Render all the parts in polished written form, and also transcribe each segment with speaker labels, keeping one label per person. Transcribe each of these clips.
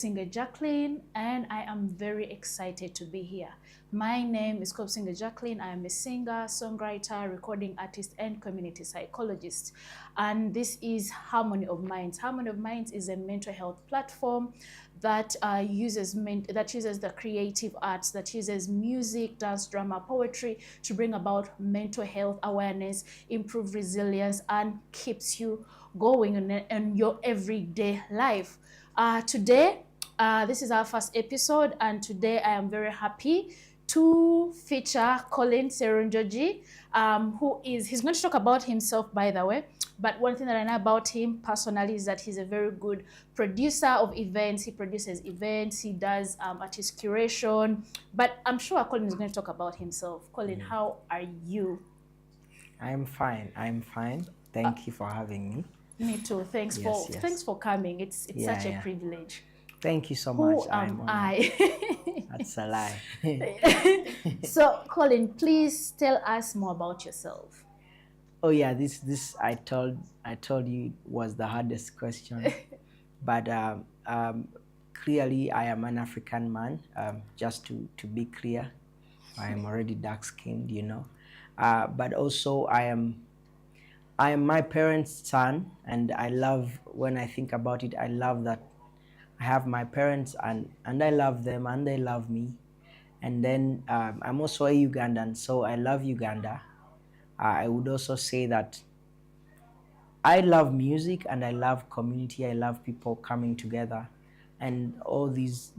Speaker 1: Singer Jacqueline, and I am very excited to be here. My name is Singer Jacqueline. I am a singer, songwriter, recording artist, and community psychologist. And this is Harmony of Minds. Harmony of Minds is a mental health platform that uses the creative arts, that uses music, dance, drama, poetry to bring about mental health awareness, improve resilience, and keeps you going in your everyday life. Today, this is our first episode, and today I am very happy to feature Colin Serunjoji, he's going to talk about himself, by the way. But one thing that I know about him personally is that he's a very good producer of events. He produces events, he does artist curation. But I'm sure Colin is going to talk about himself. Colin, how are you?
Speaker 2: I'm fine. Thank you for having me.
Speaker 1: Me too. Thanks for coming. It's such a privilege.
Speaker 2: Thank you so much.
Speaker 1: Who am I?
Speaker 2: That's a lie.
Speaker 1: So, Colin, please tell us more about yourself.
Speaker 2: Oh yeah, this I told you was the hardest question, but clearly I am an African man. Just to be clear, I am already dark skinned, but also I am my parents' son, and I love, when I think about it, I love that I have my parents and I love them and they love me. And then I'm also a Ugandan, so I love Uganda. I would also say that I love music and I love community. I love people coming together, and all these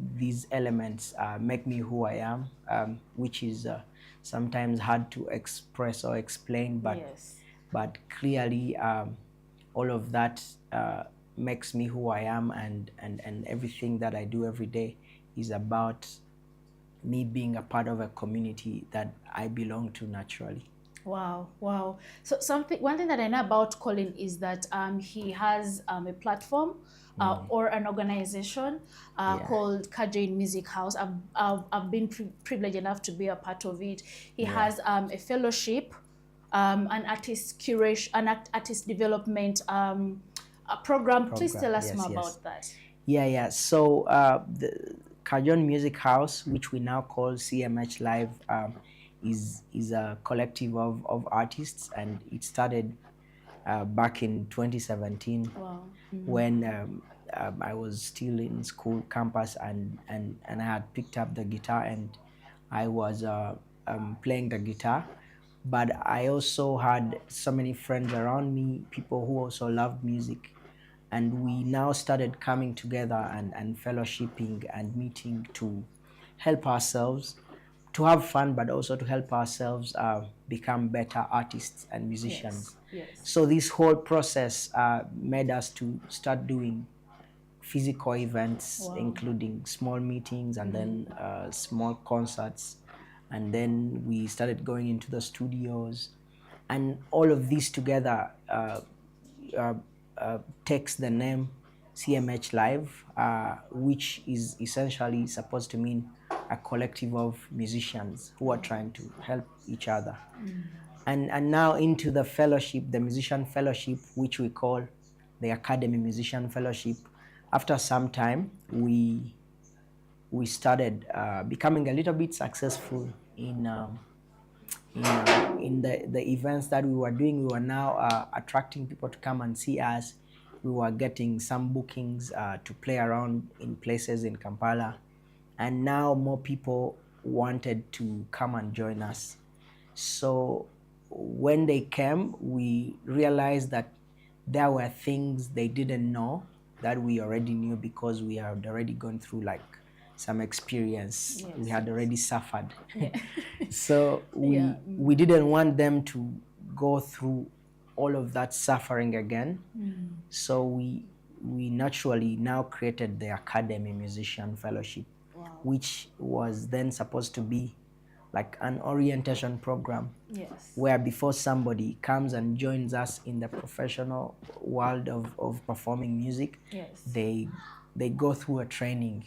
Speaker 2: elements make me who I am, which is sometimes hard to express or explain, but
Speaker 1: Yes.
Speaker 2: But clearly all of that makes me who I am, and everything that I do every day is about me being a part of a community that I belong to naturally.
Speaker 1: Wow. So one thing that I know about Colin is that he has a platform or an organization called Kajoin Music House. I've been privileged enough to be a part of it. He has a fellowship, an artist curation, an artist development program. Please tell us more about that.
Speaker 2: Yeah. So the Kajoin Music House, which we now call CMH Live, is a collective of artists, and it started back in 2017.
Speaker 1: Wow.
Speaker 2: When I was still in school campus, and I had picked up the guitar, and I was playing the guitar. But I also had so many friends around me, people who also loved music, and we now started coming together and fellowshipping and meeting to help ourselves, to have fun, but also to help ourselves become better artists and musicians.
Speaker 1: Yes.
Speaker 2: So this whole process made us to start doing physical events, including small meetings and then small concerts. And then we started going into the studios, and all of this together takes the name CMH Live, which is essentially supposed to mean a collective of musicians who are trying to help each other. And now into the fellowship, the musician fellowship, which we call the Academy Musician Fellowship. After some time, we started becoming a little bit successful in the events that we were doing. We were now attracting people to come and see us. We were getting some bookings to play around in places in Kampala, and now more people wanted to come and join us. So when they came, we realized that there were things they didn't know that we already knew, because we had already gone through like some experience. We had already suffered. So we didn't want them to go through all of that suffering again. So we naturally now created the Academy Musician Fellowship, which was then supposed to be like an orientation program, where before somebody comes and joins us in the professional world of performing music, they go through a training.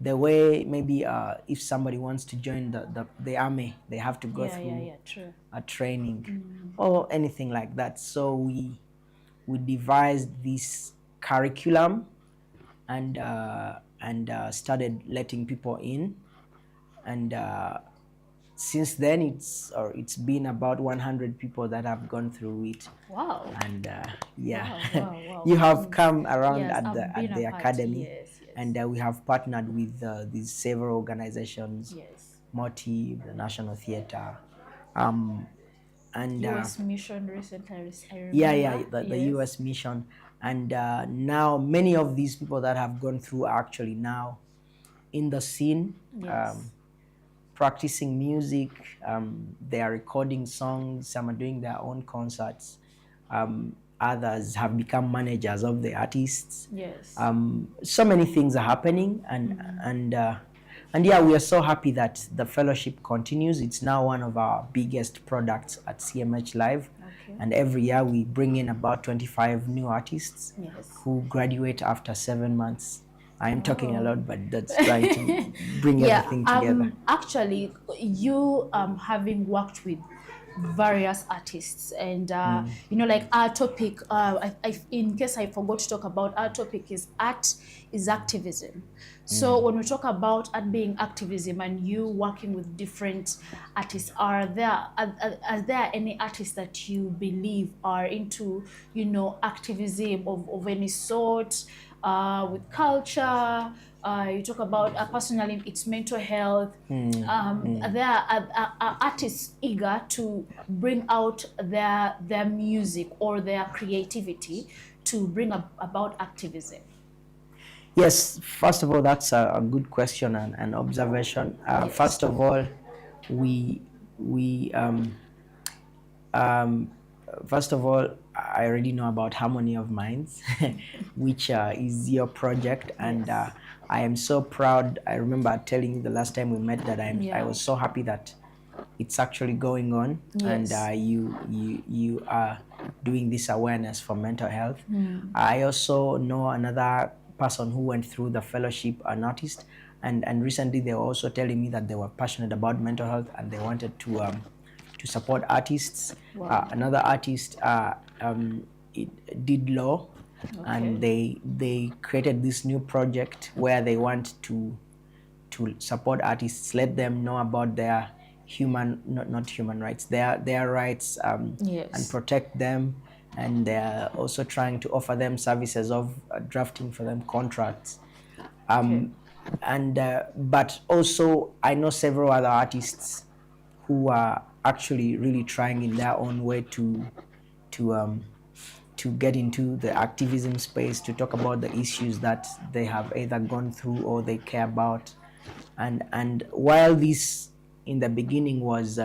Speaker 2: The way maybe if somebody wants to join the army, they have to go through a training or anything like that. So we devised this curriculum, and and started letting people in. And since then, it's been about 100 people that have gone through it.
Speaker 1: Wow.
Speaker 2: And yeah,
Speaker 1: Wow, wow,
Speaker 2: you
Speaker 1: wow.
Speaker 2: have come around
Speaker 1: Yes,
Speaker 2: at
Speaker 1: I've been
Speaker 2: the
Speaker 1: a part.
Speaker 2: academy,
Speaker 1: Yes, yes.
Speaker 2: and we have partnered with these several organizations,
Speaker 1: Yes.
Speaker 2: Moti, the National Theatre, and
Speaker 1: U.S. mission recently, I
Speaker 2: yeah,
Speaker 1: remember.
Speaker 2: the
Speaker 1: Yes.
Speaker 2: US mission. And now many of these people that have gone through are actually now in the scene,
Speaker 1: Yes.
Speaker 2: practicing music. They are recording songs. Some are doing their own concerts. Others have become managers of the artists.
Speaker 1: Yes.
Speaker 2: So many things are happening, and yeah, we are so happy that the fellowship continues. It's now one of our biggest products at CMH Live.
Speaker 1: Okay.
Speaker 2: And every year we bring in about 25 new artists
Speaker 1: Yes.
Speaker 2: who graduate after 7 months. I am talking a
Speaker 1: Oh.
Speaker 2: lot, but that's trying to bring
Speaker 1: Yeah.
Speaker 2: everything together.
Speaker 1: Actually, you having worked with various artists, and you know, like our topic, in case I forgot to talk about, our topic is art is activism. So when we talk about art being activism and you working with different artists, are there any artists that you believe are into, you know, activism of any sort, with culture? You talk about personally, it's mental health. There are artists eager to bring out their music or their creativity to bring about activism.
Speaker 2: Yes, first of all, that's a good question and an observation.
Speaker 1: Yes.
Speaker 2: First of all, we we um, first of all, I already know about Harmony of Minds, which is your project, and
Speaker 1: Yes.
Speaker 2: I am so proud. I remember telling you the last time we met that I
Speaker 1: Yeah.
Speaker 2: was so happy that it's actually going on, and
Speaker 1: Yes.
Speaker 2: you are doing this awareness for mental health. I also know another person who went through the fellowship, an artist, and recently they were also telling me that they were passionate about mental health and they wanted to support artists.
Speaker 1: Wow.
Speaker 2: Another artist did law, and they created this new project where they want to support artists, let them know about their not human rights, their rights,
Speaker 1: Yes.
Speaker 2: and protect them. And they're also trying to offer them services of drafting for them contracts.
Speaker 1: Okay.
Speaker 2: And but also I know several other artists who are actually really trying in their own way to um, to get into the activism space, to talk about the issues that they have either gone through or they care about. And while this in the beginning was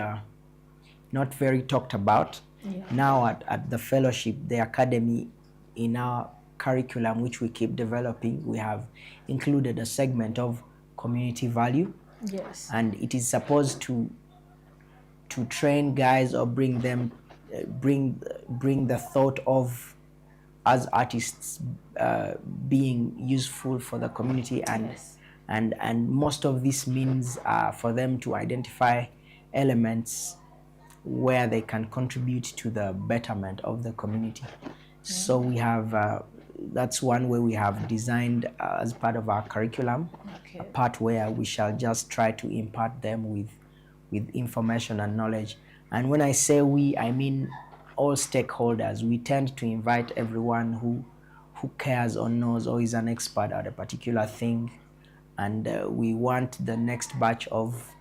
Speaker 2: not very talked about,
Speaker 1: Yeah.
Speaker 2: now at the fellowship, the academy, in our curriculum, which we keep developing, we have included a segment of community value.
Speaker 1: Yes.
Speaker 2: And it is supposed to train guys or bring them bring the thought of as artists being useful for the community. And
Speaker 1: Yes.
Speaker 2: and most of this means for them to identify elements where they can contribute to the betterment of the community. So we have that's one way we have designed as part of our curriculum,
Speaker 1: Okay.
Speaker 2: a part where we shall just try to impart them with information and knowledge. And when I say we, I mean all stakeholders. We tend to invite everyone who cares or knows or is an expert at a particular thing, and we want the next batch of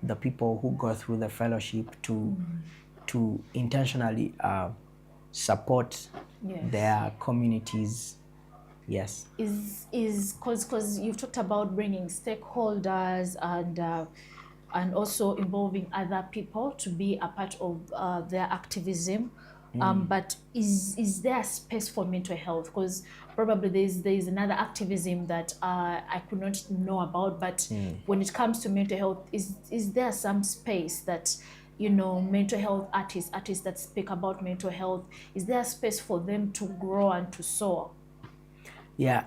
Speaker 2: the people who go through the fellowship to intentionally support
Speaker 1: Yes.
Speaker 2: their communities. Yes.
Speaker 1: Is because you've talked about bringing stakeholders and also involving other people to be a part of their activism. But is there a space for mental health? Because probably there's another activism that I could not know about. But when it comes to mental health, is there some space that, you know, mental health artists that speak about mental health, is there a space for them to grow and to soar?
Speaker 2: Yeah.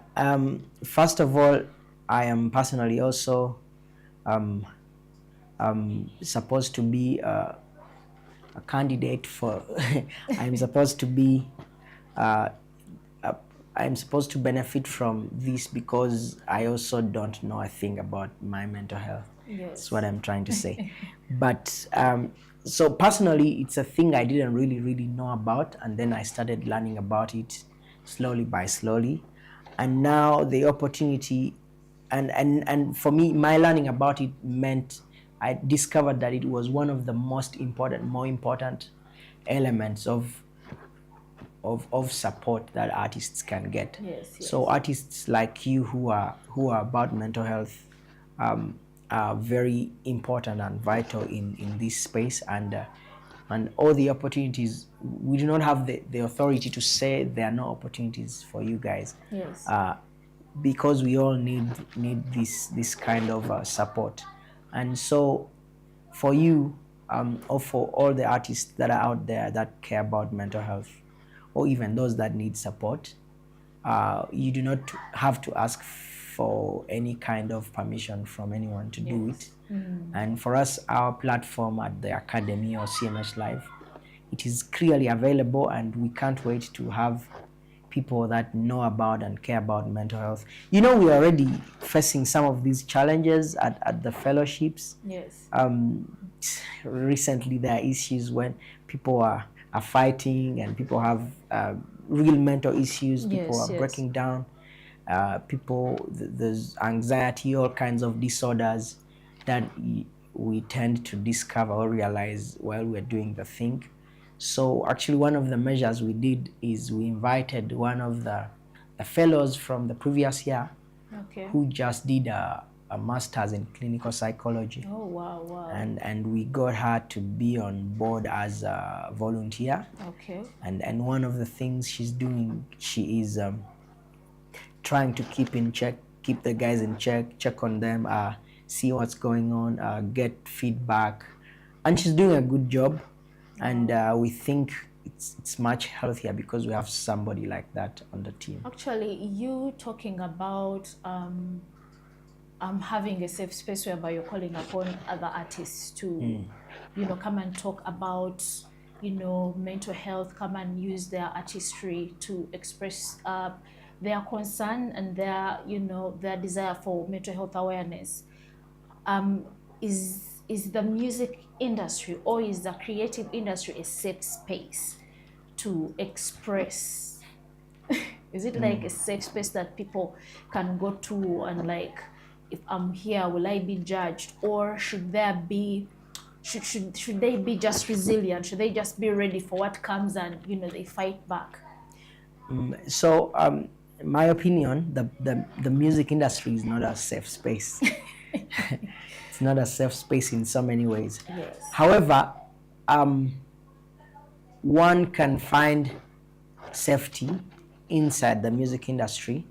Speaker 2: First of all, I am personally also supposed to be a candidate for. I'm supposed to be I'm supposed to benefit from this because I also don't know a thing about my mental health.
Speaker 1: Yes.
Speaker 2: That's what I'm trying to say. But so personally, it's a thing I didn't really know about, and then I started learning about it slowly by slowly, and now the opportunity, and for me, my learning about it meant I discovered that it was one of the more important elements of support that artists can get.
Speaker 1: Yes, yes.
Speaker 2: So artists like you who are about mental health are very important and vital in this space, and all the opportunities, we do not have the authority to say there are no opportunities for you guys.
Speaker 1: Yes.
Speaker 2: Because we all need this kind of support. And so for you, or for all the artists that are out there that care about mental health, or even those that need support, you do not have to ask for any kind of permission from anyone to do it. And for us, our platform at the Academy or CMH Live, it is clearly available, and we can't wait to have people that know about and care about mental health. You know, we're already facing some of these challenges at the fellowships.
Speaker 1: Yes.
Speaker 2: Recently, there are issues when people are fighting, and people have real mental issues. People
Speaker 1: Yes,
Speaker 2: are
Speaker 1: yes.
Speaker 2: breaking down. There's anxiety, all kinds of disorders that we tend to discover or realize while we're doing the thing. So actually, one of the measures we did is we invited one of the fellows from the previous year,
Speaker 1: Okay.
Speaker 2: who just did a master's in clinical psychology.
Speaker 1: Oh, wow, wow.
Speaker 2: And we got her to be on board as a volunteer.
Speaker 1: Okay.
Speaker 2: And one of the things she's doing, she is trying to keep the guys in check on them, see what's going on, get feedback, and she's doing a good job. And we think it's much healthier because we have somebody like that on the team.
Speaker 1: Actually, you talking about having a safe space whereby you're calling upon other artists to, come and talk about, mental health, come and use their artistry to express their concern and their desire for mental health awareness. Is the music industry or is the creative industry a safe space to express? Is it like a safe space that people can go to and like, if I'm here, will I be judged? Or should there be, should they be just resilient? Should they just be ready for what comes and, they fight back?
Speaker 2: So, in my opinion, the music industry is not a safe space. It's not a safe space in so many ways.
Speaker 1: Yes.
Speaker 2: However, one can find safety inside the music industry,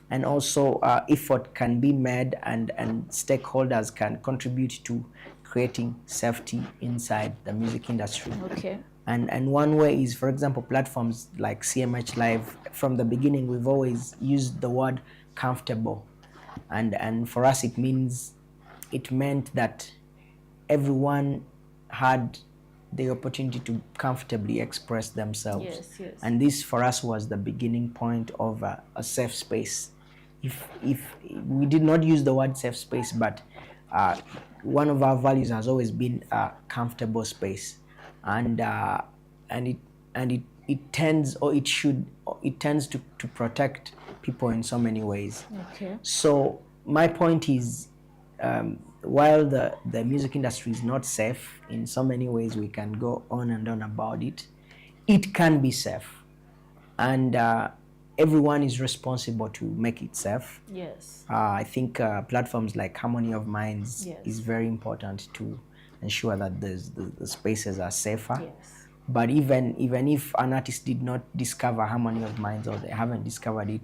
Speaker 2: and also effort can be made, and stakeholders can contribute to creating safety inside the music industry.
Speaker 1: Okay.
Speaker 2: And one way is, for example, platforms like CMH Live. From the beginning, we've always used the word comfortable, and for us it meant that everyone had the opportunity to comfortably express themselves.
Speaker 1: Yes, yes.
Speaker 2: And this for us was the beginning point of a safe space. If we did not use the word safe space, but one of our values has always been a comfortable space, and it tends to protect people in so many ways.
Speaker 1: Okay.
Speaker 2: So my point is, while the music industry is not safe in so many ways, we can go on and on about it, it can be safe, and everyone is responsible to make it safe.
Speaker 1: Yes.
Speaker 2: I think platforms like Harmony of Minds
Speaker 1: Yes.
Speaker 2: is very important to ensure that the spaces are safer.
Speaker 1: Yes.
Speaker 2: But even if an artist did not discover Harmony of Minds, or they haven't discovered it,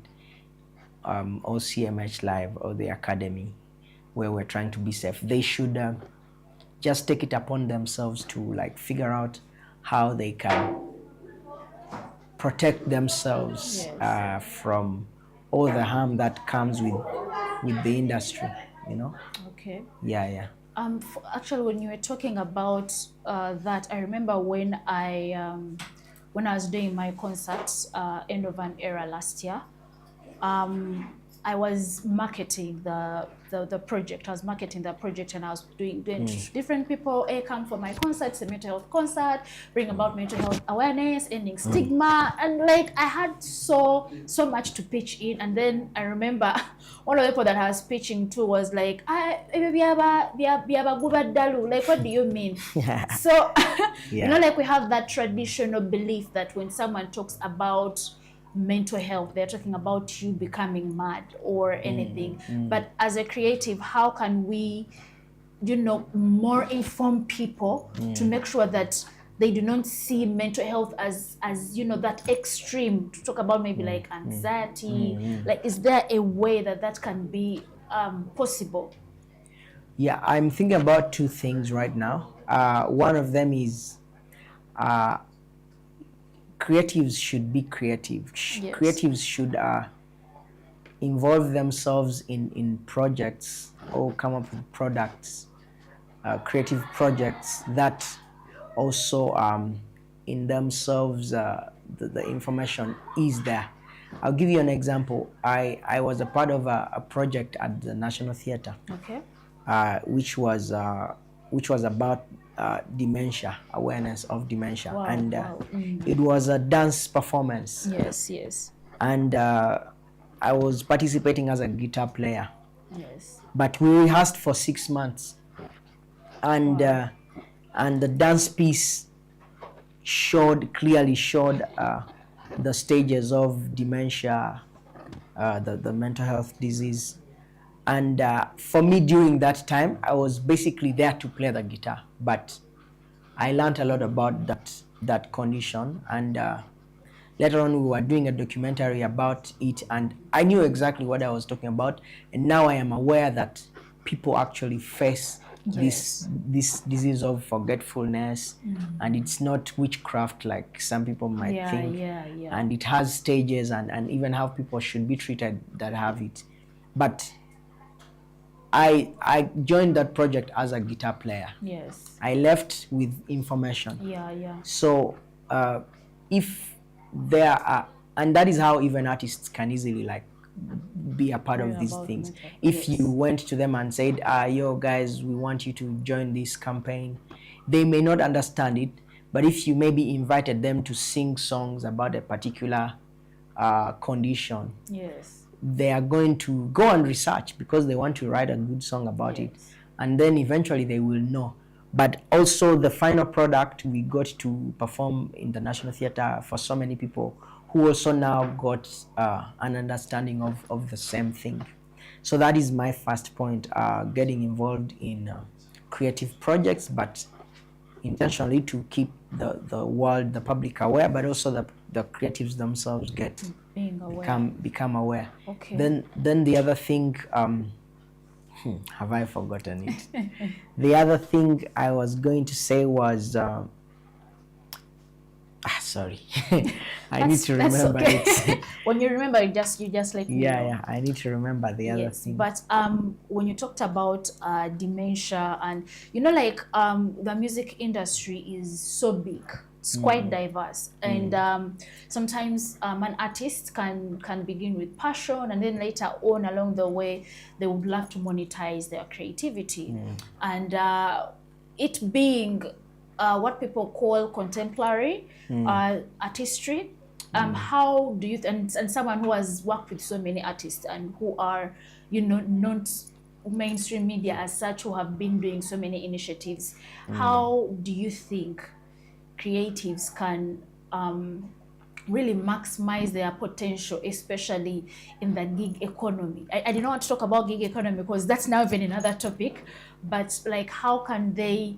Speaker 2: or CMH Live or the Academy, where we're trying to be safe, they should just take it upon themselves to like figure out how they can protect themselves from all the harm that comes with the industry,
Speaker 1: Okay.
Speaker 2: Yeah.
Speaker 1: Actually, when you were talking about that, I remember when I was doing my concerts end of an era last year, I was marketing the project. I was marketing the project, and I was doing different people. Hey, come for my concert, it's a mental health concert, bring about mental health awareness, ending stigma, and like I had so much to pitch in. And then I remember one of the people that I was pitching to was like, like, what do you mean? So you know, like we have that traditional belief that when someone talks about mental health, they're talking about you becoming mad or anything. But as a creative, how can we, you know, more inform people to make sure that they do not see mental health as you know, that extreme, to talk about maybe like anxiety? Like, is there a way that that can be possible?
Speaker 2: Yeah, I'm thinking about two things right now. One of them is creatives should be creative.
Speaker 1: Yes.
Speaker 2: Creatives should involve themselves in projects or come up with products, creative projects that also in themselves the information is there. I'll give you an example. I was a part of a project at the National Theatre,
Speaker 1: Okay.
Speaker 2: which was about dementia, awareness of dementia.
Speaker 1: Wow,
Speaker 2: And
Speaker 1: wow.
Speaker 2: it was a dance performance.
Speaker 1: Yes, yes,
Speaker 2: And I was participating as a guitar player.
Speaker 1: yes.
Speaker 2: But we rehearsed for 6 months, and the dance piece clearly showed the stages of dementia, the mental health disease. And for me, during that time, I was basically there to play the guitar, but I learned a lot about that condition. And later on, we were doing a documentary about it, and I knew exactly what I was talking about. And now I am aware that people actually face this disease of forgetfulness, and it's not witchcraft like some people might think. And it has stages, and even how people should be treated that have it. But I joined that project as a guitar player.
Speaker 1: Yes.
Speaker 2: I left with information. So if there are, and that is how even artists can easily like be a part of these things. If you went to them and said, yo guys, we want you to join this campaign, they may not understand it. But if you maybe invited them to sing songs about a particular condition, they are going to go and research because they want to write a good song about it, and then eventually they will know. But also the final product, we got to perform in the National Theatre for so many people who also now got an understanding of the same thing. So that is my first point, getting involved in creative projects, but intentionally to keep the world, the public aware, but also the creatives themselves become aware.
Speaker 1: Okay.
Speaker 2: Then the other thing, have I forgotten it? The other thing I was going to say was, sorry, I need to remember it.
Speaker 1: When you remember, you just let me know.
Speaker 2: Yeah, I need to remember the other thing.
Speaker 1: But when you talked about dementia, and you know, like the music industry is so big. It's quite diverse, and sometimes an artist can begin with passion, and then later on along the way they would love to monetize their creativity. And it being what people call contemporary artistry, how do you and someone who has worked with so many artists and who are, you know, not mainstream media as such, who have been doing so many initiatives, how do you think creatives can really maximize their potential, especially in the gig economy? I did not want to talk about gig economy because that's now even another topic, but like how can they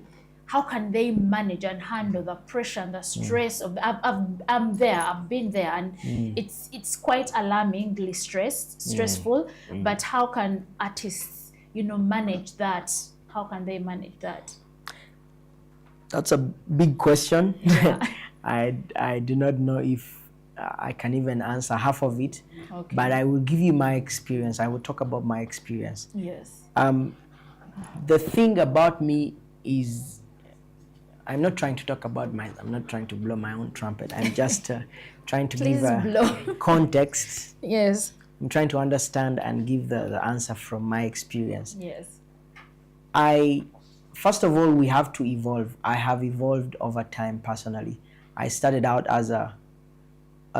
Speaker 1: manage and handle the pressure and the stress of I'm there, I've been there, and it's quite alarmingly stressful. But how can artists, you know, manage that? How can they manage that?
Speaker 2: That's a big question. I do not know if I can even answer half of it. Okay. But I will give you my experience. I will talk about my experience.
Speaker 1: Yes.
Speaker 2: The thing about me is, I'm not trying to talk about I'm not trying to blow my own trumpet. I'm just trying to give a context.
Speaker 1: Yes.
Speaker 2: I'm trying to understand and give the answer from my experience.
Speaker 1: Yes.
Speaker 2: First of all, we have to evolve. I have evolved over time personally. I started out as a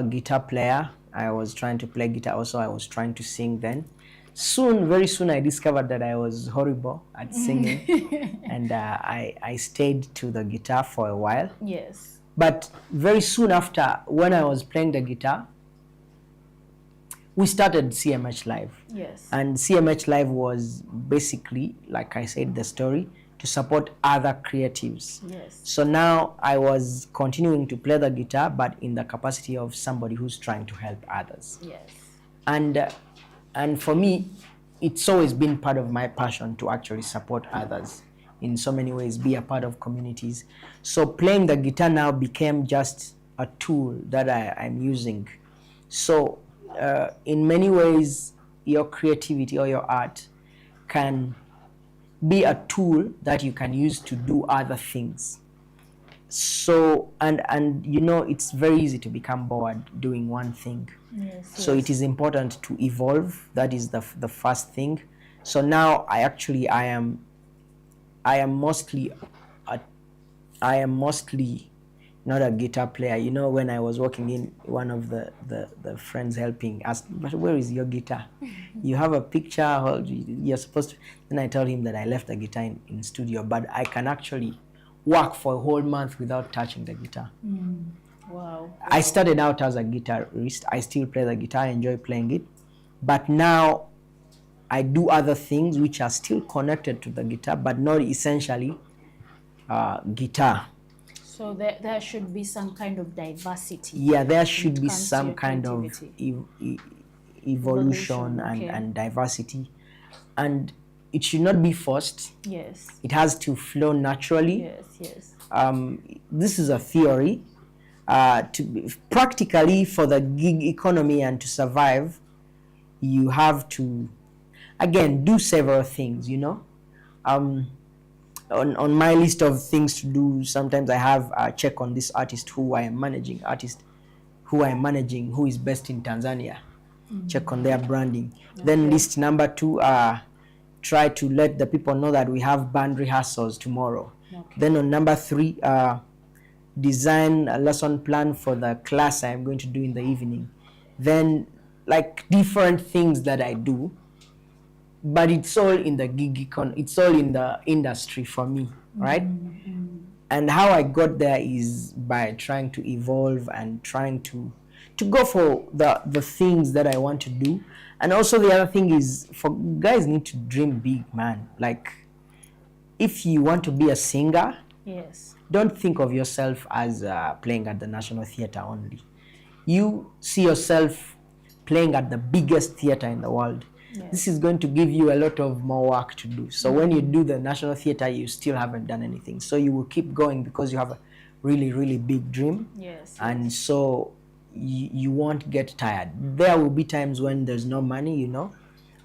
Speaker 2: guitar player. I was trying to play guitar. Also, I was trying to sing then. Very soon, I discovered that I was horrible at singing. And I stayed to the guitar for a while.
Speaker 1: Yes.
Speaker 2: But very soon after, when I was playing the guitar, we started CMH Live.
Speaker 1: Yes.
Speaker 2: And CMH Live was basically, like I said, the story to support other creatives.
Speaker 1: Yes.
Speaker 2: So now I was continuing to play the guitar, but in the capacity of somebody who's trying to help others.
Speaker 1: Yes.
Speaker 2: And for me, it's always been part of my passion to actually support others in so many ways, be a part of communities. So playing the guitar now became just a tool that I'm using. So in many ways, your creativity or your art can be a tool that you can use to do other things. So, and you know, it's very easy to become bored doing one thing.
Speaker 1: Yes,
Speaker 2: so
Speaker 1: yes.
Speaker 2: It is important to evolve. That is the first thing. So now I am mostly not a guitar player. You know, when I was working in, one of the friends helping asked, but where is your guitar? You have a picture, or you're supposed to. Then I told him that I left the guitar in studio, but I can actually work for a whole month without touching the guitar.
Speaker 1: Wow.
Speaker 2: I started out as a guitarist. I still play the guitar, I enjoy playing it. But now I do other things which are still connected to the guitar, but not essentially guitar.
Speaker 1: So there should be some kind of diversity.
Speaker 2: Yeah, there should be
Speaker 1: comes to
Speaker 2: some
Speaker 1: your
Speaker 2: kind of evolution
Speaker 1: okay.
Speaker 2: and diversity. And it should not be forced.
Speaker 1: Yes.
Speaker 2: It has to flow naturally.
Speaker 1: Yes, yes.
Speaker 2: This is a theory. Practically, for the gig economy and to survive, you have to, again, do several things, you know. On my list of things to do, sometimes I have a check on this artist who I am managing, who is based in Tanzania. Check on their branding. Okay. Then list number 2, try to let the people know that we have band rehearsals tomorrow. Okay. Then on number 3, design a lesson plan for the class I'm going to do in the evening. Then, like, different things that I do, but it's all in the it's all in the industry for me, right? And how I got there is by trying to evolve and trying to go for the things that I want to do. And also the other thing is, for guys need to dream big, man. Like, if you want to be a singer,
Speaker 1: yes,
Speaker 2: don't think of yourself as playing at the National Theatre only. You see yourself playing at the biggest theatre in the world. Yes. This is going to give you a lot of more work to do. So when you do the National Theatre, you still haven't done anything. So you will keep going because you have a really, really big dream.
Speaker 1: Yes.
Speaker 2: And so you won't get tired. There will be times when there's no money, you know,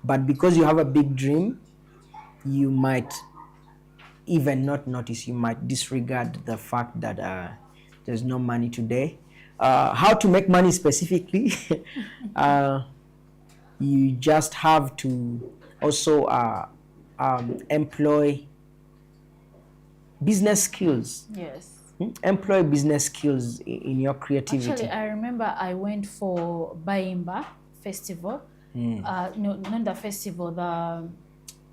Speaker 2: but because you have a big dream, you might even not notice, you might disregard the fact that there's no money today. How to make money specifically? You just have to also employ business skills.
Speaker 1: Yes.
Speaker 2: Employ business skills in your creativity.
Speaker 1: Actually, I remember I went for Baimba Festival. No, not the festival.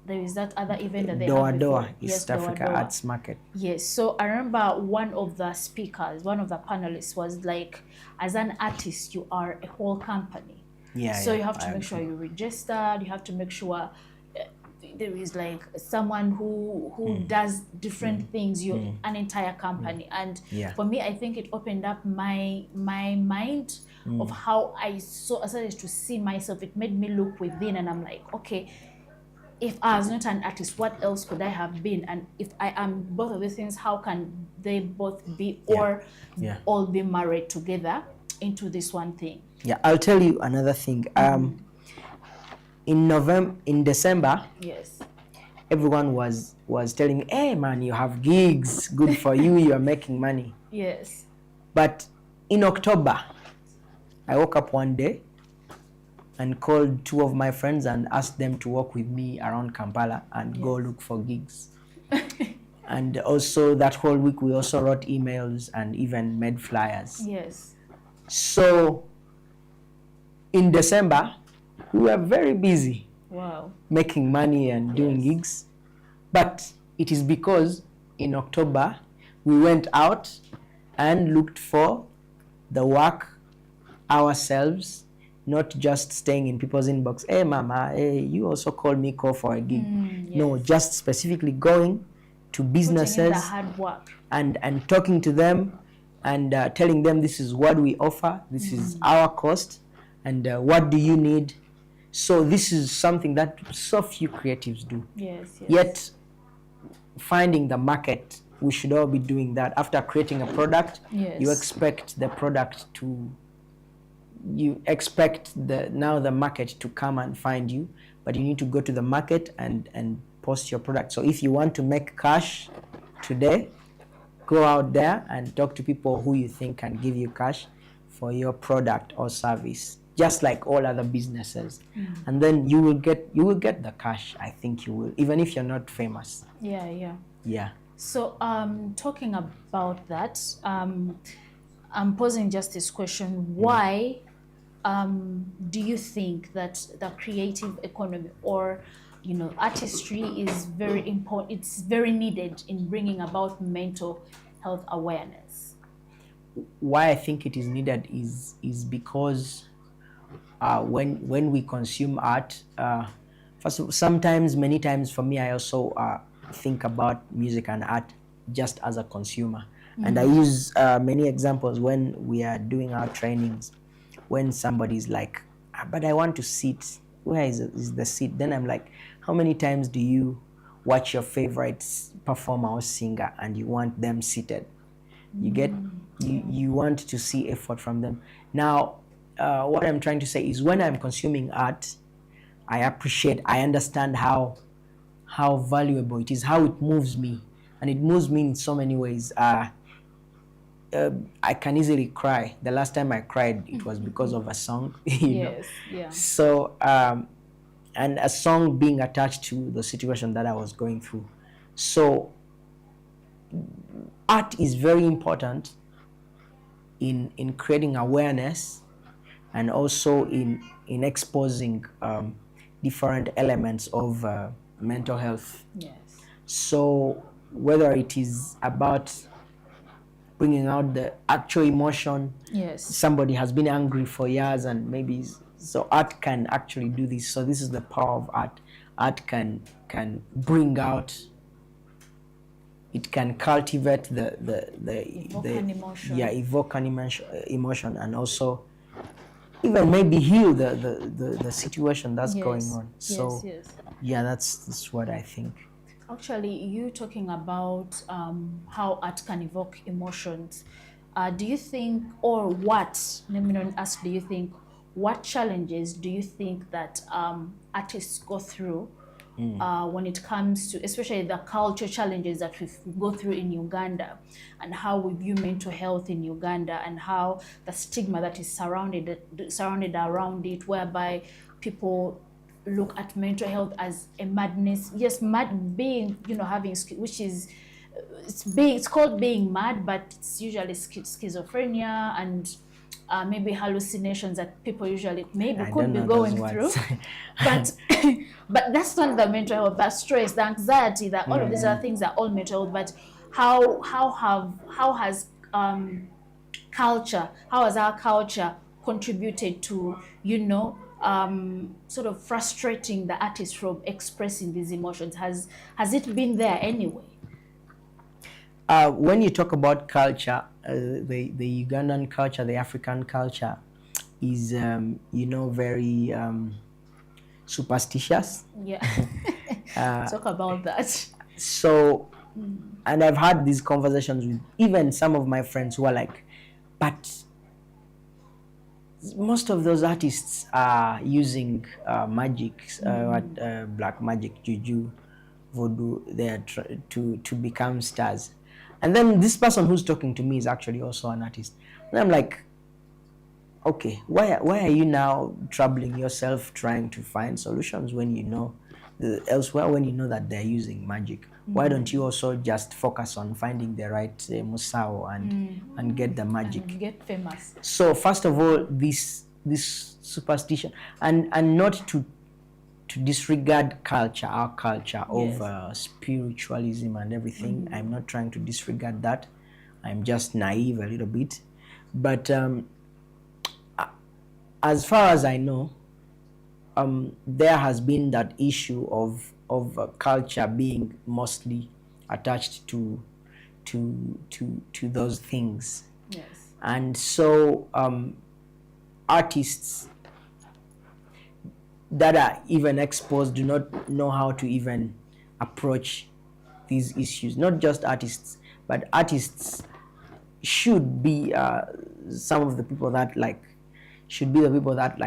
Speaker 1: There is that other event that they have before.
Speaker 2: East Africa Arts Market.
Speaker 1: Yes. So I remember one of the speakers, one of the panelists was like, as an artist, you are a whole company.
Speaker 2: Yeah.
Speaker 1: So you have to make sure you're registered. You have to make sure there is like someone who does different things. You're an entire company. And for me, I think it opened up my mind of how I started to see myself. It made me look within, and I'm like, okay, if I was not an artist, what else could I have been? And if I am both of these things, how can they both be or all be married together into this one thing?
Speaker 2: Yeah, I'll tell you another thing. In December,
Speaker 1: yes,
Speaker 2: everyone was telling me, hey man, you have gigs, good for you, you are making money.
Speaker 1: Yes.
Speaker 2: But in October, I woke up one day and called two of my friends and asked them to work with me around Kampala and go look for gigs. And also that whole week we also wrote emails and even made flyers.
Speaker 1: Yes.
Speaker 2: So in December, we were very busy.
Speaker 1: Wow.
Speaker 2: Making money and doing gigs. But it is because in October, we went out and looked for the work ourselves, not just staying in people's inbox. Hey, mama, hey, you also called me, call for a gig.
Speaker 1: Yes.
Speaker 2: No, just specifically going to businesses.
Speaker 1: Putting in the hard work.
Speaker 2: And talking to them and telling them this is what we offer, this is our cost, and what do you need. So this is something that so few creatives do.
Speaker 1: Yes.
Speaker 2: Yet finding the market, we should all be doing that. After creating a product, you expect the product to, you expect the market to come and find you, but you need to go to the market and post your product. So if you want to make cash today, go out there and talk to people who you think can give you cash for your product or service, just like all other businesses. And then you will get the cash. I think you will, even if you're not famous.
Speaker 1: Yeah. So talking about that, I'm posing just this question: why do you think that the creative economy, or artistry, is very important? It's very needed in bringing about mental health awareness.
Speaker 2: Why I think it is needed is because when we consume art, many times for me, I also think about music and art just as a consumer. And I use many examples when we are doing our trainings. When somebody's like, but I want to sit, where is the seat? Then I'm like, how many times do you watch your favorite performer or singer and you want them seated? You want to see effort from them. Now, what I'm trying to say is, when I'm consuming art, I understand how valuable it is, how it moves me. And it moves me in so many ways. I can easily cry. The last time I cried, it was because of a song. you know?
Speaker 1: Yeah.
Speaker 2: So, and a song being attached to the situation that I was going through. So, art is very important in creating awareness, and also in exposing different elements of mental health.
Speaker 1: Yes.
Speaker 2: So whether it is about bringing out the actual emotion, somebody has been angry for years, and maybe so art can actually do this. So this is the power of art. Art can bring out, it can cultivate the evoke an emotion, and also even maybe heal the situation that's going on. So yeah, that's what I think.
Speaker 1: Actually, you talking about how art can evoke emotions. Do you think, or what, let me not ask, do you think, what challenges do you think that artists go through when it comes to, especially the culture challenges that we go through in Uganda, and how we view mental health in Uganda, and how the stigma that is surrounded around it, whereby people look at mental health as a madness. Yes, mad being, having, which is, it's called being mad, but it's usually schizophrenia and maybe hallucinations that people usually could be going through. But but that's not the mental health. The stress, the anxiety, that all of these other things are all mental health. But how has our culture contributed to sort of frustrating the artist from expressing these emotions? Has it been there anyway?
Speaker 2: When you talk about culture, the Ugandan culture, the African culture is, very superstitious.
Speaker 1: Yeah. Talk about that.
Speaker 2: So, and I've had these conversations with even some of my friends who are like, but most of those artists are using magic, black magic, juju, voodoo, to become stars. And then this person who's talking to me is actually also an artist. And I'm like, okay, why are you now troubling yourself trying to find solutions when you know elsewhere, when you know that they're using magic? Why don't you also just focus on finding the right musao and get the magic
Speaker 1: and get famous?
Speaker 2: So first of all, this superstition, and not to disregard culture, our culture,
Speaker 1: Yes.
Speaker 2: of spiritualism and everything. I'm not trying to disregard that. I'm just naive a little bit. But as far as I know, there has been that issue of culture being mostly attached to those things.
Speaker 1: Yes.
Speaker 2: And so artists that are even exposed do not know how to even approach these issues. Not just artists, but artists should be some of the people that should be the people that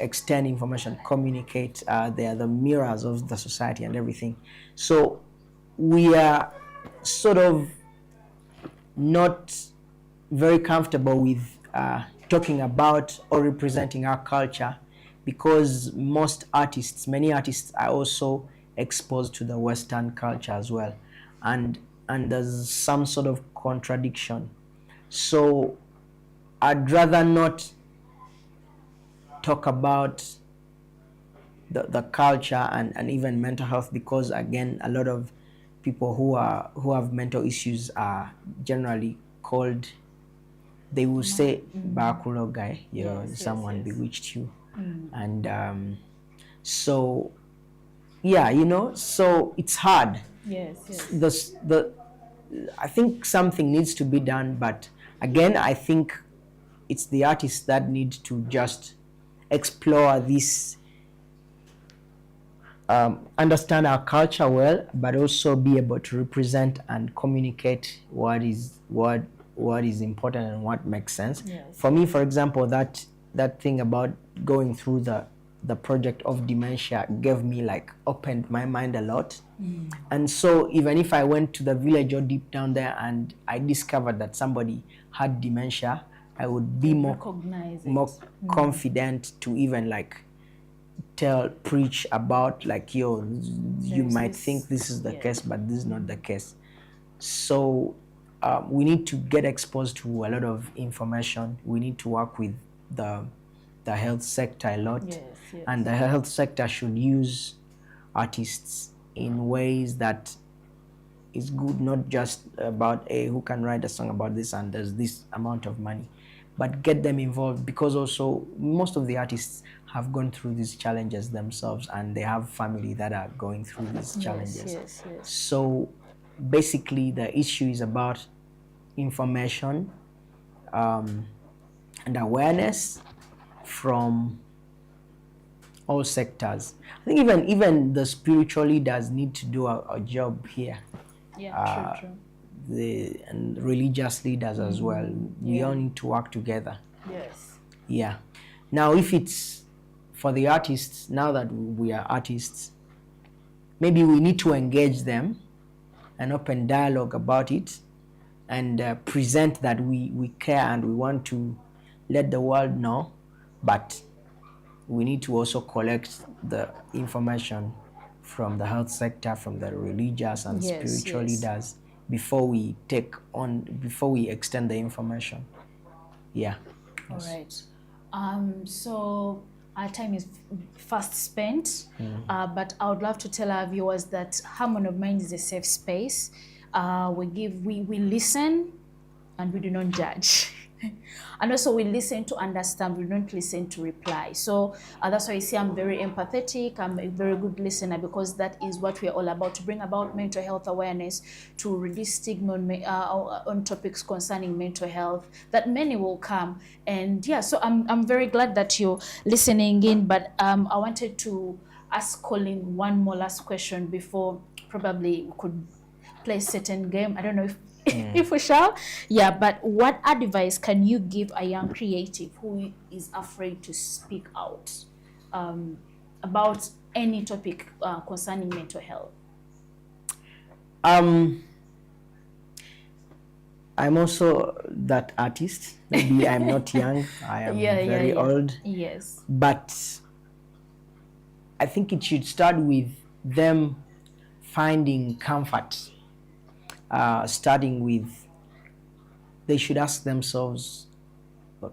Speaker 2: extend information, communicate. They are the mirrors of the society and everything. So we are sort of not very comfortable with talking about or representing our culture, because many artists are also exposed to the Western culture as well, and there's some sort of contradiction. So I'd rather not talk about the culture and even mental health, because again, a lot of people who have mental issues are generally called, they will say Bakulo guy, someone bewitched you. And so yeah, so it's hard.
Speaker 1: Yes.
Speaker 2: I think something needs to be done, but again, I think it's the artists that need to just explore this, understand our culture well, but also be able to represent and communicate what is important and what makes sense.
Speaker 1: Yes.
Speaker 2: For me, for example, that thing about going through the project of dementia gave me opened my mind a lot. And so even if I went to the village or deep down there and I discovered that somebody had dementia, I would be more confident to even preach about you might think this is the case, but this is not the case. So we need to get exposed to a lot of information. We need to work with the health sector a lot.
Speaker 1: Yes.
Speaker 2: And the health sector should use artists in ways that is good, not just about who can write a song about this and there's this amount of money, but get them involved, because also most of the artists have gone through these challenges themselves, and they have family that are going through these challenges.
Speaker 1: Yes.
Speaker 2: So basically the issue is about information and awareness from all sectors. I think even the spiritual leaders need to do a job here.
Speaker 1: True.
Speaker 2: And religious leaders as well. We all need to work together.
Speaker 1: Yes.
Speaker 2: Yeah. Now, if it's for the artists, now that we are artists, maybe we need to engage them and open dialogue about it, and present that we care and we want to let the world know, but we need to also collect the information from the health sector, from the religious and spiritual leaders before we extend the information. Yeah.
Speaker 1: All right. So our time is fast spent, but I would love to tell our viewers that Harmony of Mind is a safe space. We listen and we do not judge. And also we listen to understand, we don't listen to reply. So that's why you see I'm very empathetic, I'm a very good listener, because that is what we're all about, to bring about mental health awareness, to reduce stigma on topics concerning mental health, that many will come. And yeah, so I'm very glad that you're listening in, but I wanted to ask Colin one more last question before probably we could play a certain game. I don't know if we shall. Yeah, but what advice can you give a young creative who is afraid to speak out about any topic concerning mental health?
Speaker 2: I'm also that artist. Maybe I'm not young. I am
Speaker 1: Yeah, yeah,
Speaker 2: very
Speaker 1: yeah.
Speaker 2: old.
Speaker 1: Yes.
Speaker 2: But I think it should start with them finding comfort. Starting with, they should ask themselves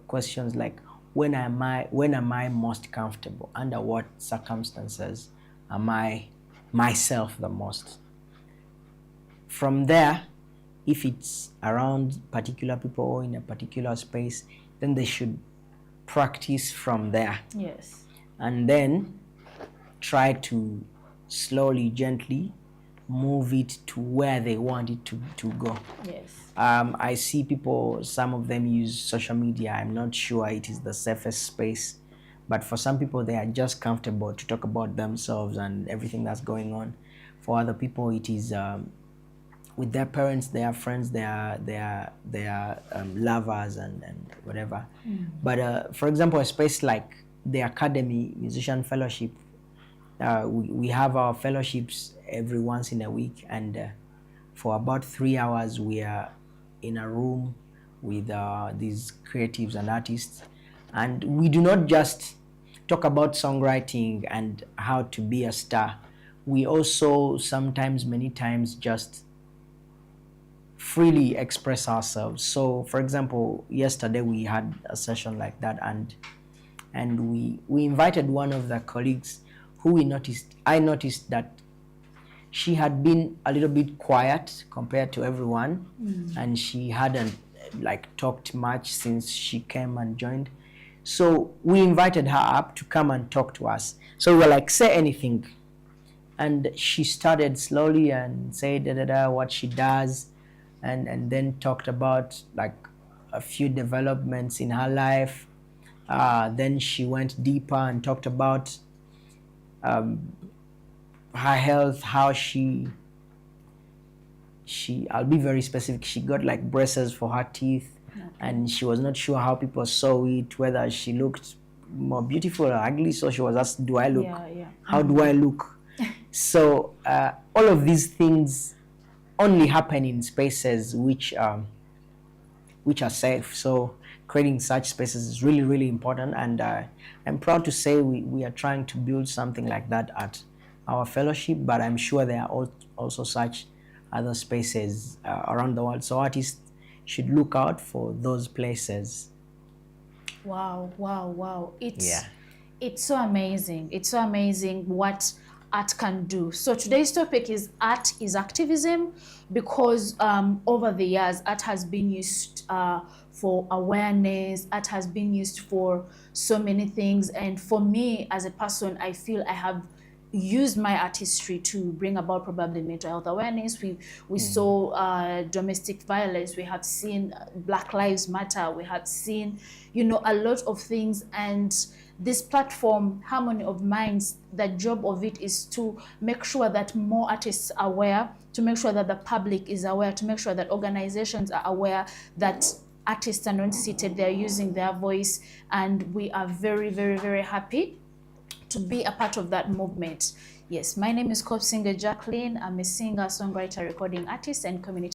Speaker 2: questions like, when am I most comfortable? Under what circumstances am I myself the most? From there, if it's around particular people or in a particular space, then they should practice from there.
Speaker 1: Yes.
Speaker 2: And then try to slowly, gently move it to where they want it to go.
Speaker 1: Yes.
Speaker 2: I see people, some of them use social media. I'm not sure it is the safest space, but for some people, they are just comfortable to talk about themselves and everything that's going on. For other people, it is with their parents, their friends, their lovers, and whatever. But for example, a space like the Academy Musician Fellowship, we have our fellowships every once in a week, and for about 3 hours we are in a room with these creatives and artists, and we do not just talk about songwriting and how to be a star. We also sometimes, many times, just freely express ourselves. So for example, yesterday we had a session like that, and we invited one of the colleagues who I noticed that she had been a little bit quiet compared to everyone, and she hadn't like talked much since she came and joined. So we invited her up to come and talk to us. So we were like, say anything. And she started slowly and said what she does, and then talked about like a few developments in her life. Then she went deeper and talked about her health, how I'll be very specific, she got like braces for her teeth. Okay. And she was not sure how people saw it, whether she looked more beautiful or ugly. So she was asked, do I look, how do I look? So all of these things only happen in spaces which are safe. So creating such spaces is really, really important, and I'm proud to say we are trying to build something like that at our fellowship, but I'm sure there are also such other spaces around the world. So artists should look out for those places.
Speaker 1: Wow, wow, wow. It's so amazing. It's so amazing what art can do. So today's topic is art is activism, because over the years, art has been used for awareness, art has been used for so many things. And for me as a person, I feel I have used my artistry to bring about probably mental health awareness. We saw domestic violence. We have seen Black Lives Matter. We have seen, a lot of things. And this platform, Harmony of Minds, the job of it is to make sure that more artists are aware, to make sure that the public is aware, to make sure that organizations are aware that artists are not seated, they're using their voice. And we are very, very, very happy to be a part of that movement. Yes, my name is Singer Jacqueline. I'm a singer, songwriter, recording artist, and community